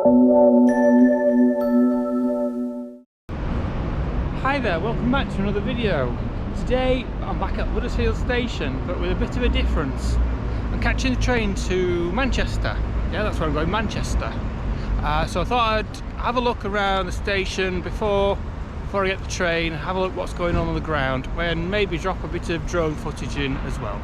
Hi there, welcome back to another video. Today I'm back at Huddersfield Station, but with a bit of a difference. I'm catching the train to Manchester. Yeah, that's where I'm going, Manchester. So I thought I'd have a look around the station before I get the train, have a look what's going on the ground, and maybe drop a bit of drone footage in as well.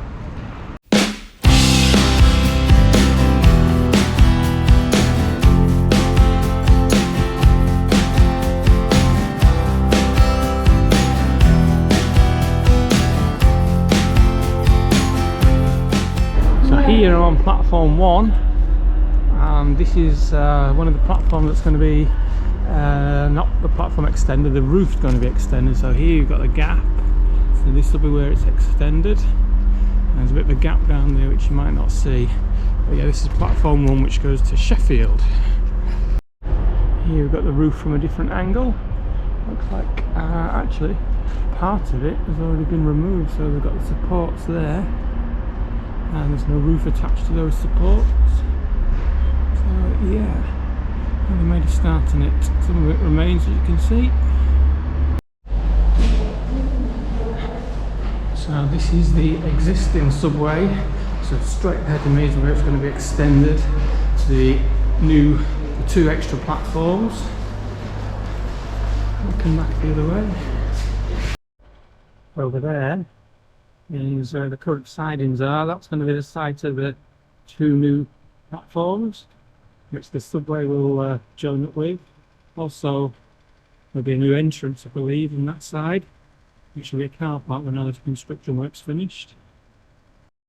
Here I'm on platform 1, and this is one of the platforms that's going to be not the platform extended, the roof's going to be extended. So here you've got the gap, so this will be where it's extended, and there's a bit of a gap down there which you might not see, but yeah, this is platform 1 which goes to Sheffield. Here we've got the roof from a different angle. Looks like actually part of it has already been removed, so they've got the supports there and there's no roof attached to those supports. So yeah, they made a start on it. Some of it remains, as you can see. So this is the existing subway, so straight ahead of me is where it's going to be extended to the new 2 extra platforms. Looking back the other way, over there is where the current sidings are. That's going to be the site of the 2 new platforms which the subway will join up with. Also there'll be a new entrance, I believe, on that side, which will be a car park when all the construction work's finished.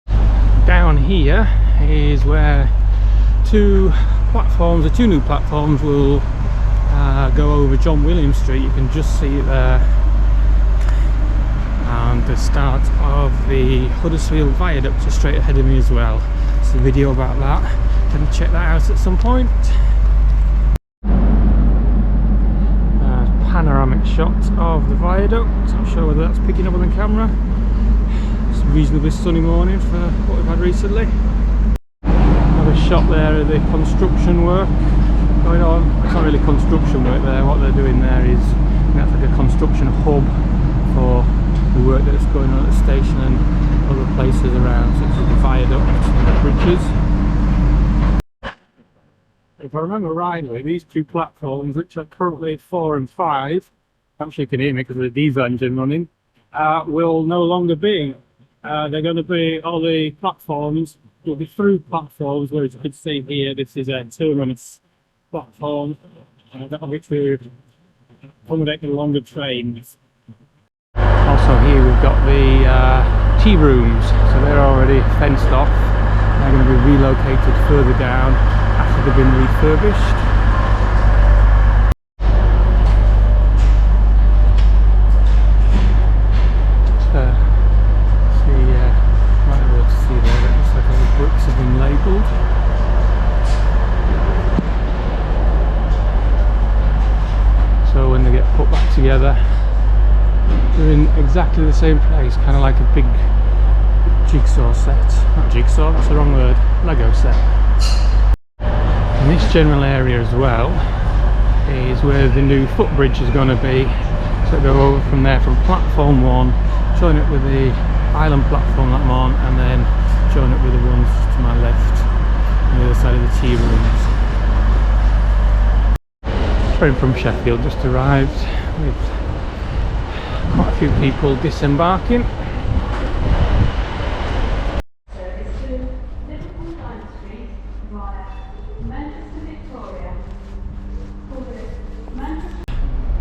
Down here is where 2 platforms, the 2 new platforms will go over John William Street. You can just see it there, and the start of the Huddersfield Viaduct is straight ahead of me as well. There's a video about that, can check that out at some point. Panoramic shot of the viaduct. Not sure whether that's picking up on the camera. It's a reasonably sunny morning for what we've had recently. Another shot there of the construction work going on. It's not really construction work there, what they're doing there is that's like a construction hub for the work that's going on at the station and other places around, such as the viaduct and the bridges. If I remember rightly, these 2 platforms, which are currently 4 and 5, perhaps you can hear me because of the diesel engine running, will no longer be. They're going to be, all the platforms will be through platforms, whereas you can see here, this is a 2-run platform, which will accommodate the longer trains. Also here we've got the tea rooms, so they're already fenced off. They're going to be relocated further down after they've been refurbished. Might be able to see there, it looks like all the bricks have been labelled. So when they get put back together, they're in exactly the same place, kind of like a big jigsaw set. Not jigsaw, that's the wrong word, Lego set. And this general area as well is where the new footbridge is going to be. So go over from there, from platform 1, join it with the island platform that I'm on, and then join it with the ones to my left on the other side of the tea rooms. Train from Sheffield just arrived with quite a few people disembarking.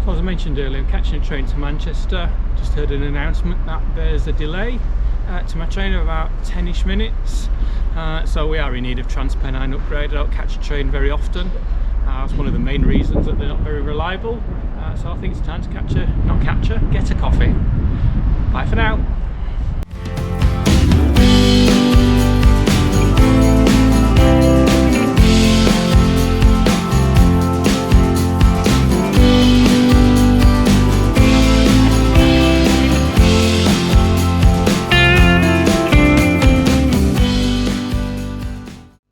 So as I mentioned earlier, I'm catching a train to Manchester. Just heard an announcement that there's a delay to my train of about 10ish minutes. So we are in need of Transpennine upgrade. I don't catch a train very often. That's one of the main reasons that they're not very reliable. So I think it's time to get a coffee. Bye for now.